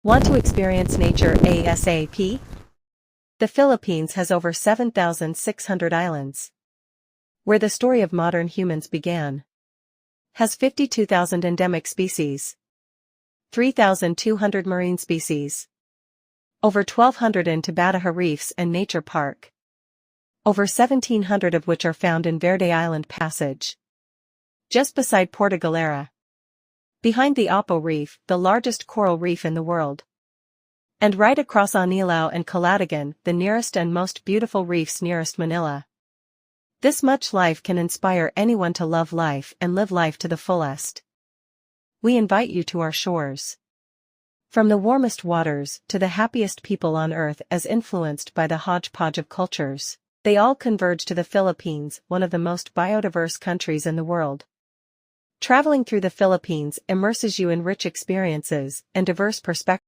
Want to experience nature ASAP? The Philippines has over 7,600 islands. Where the story of modern humans began. Has 52,000 endemic species. 3,200 marine species. Over 1,200 in Tabataha Reefs and Nature Park. Over 1,700 of which are found in Verde Island Passage. Just beside Puerto Galera. Behind the Apo Reef, the largest coral reef in the world. And right across Anilao and Calatagan, the nearest and most beautiful reefs nearest Manila. This much life can inspire anyone to love life and live life to the fullest. We invite you to our shores. From the warmest waters to the happiest people on earth, as influenced by the hodgepodge of cultures, they all converge to the Philippines, one of the most biodiverse countries in the world. Traveling through the Philippines immerses you in rich experiences and diverse perspectives.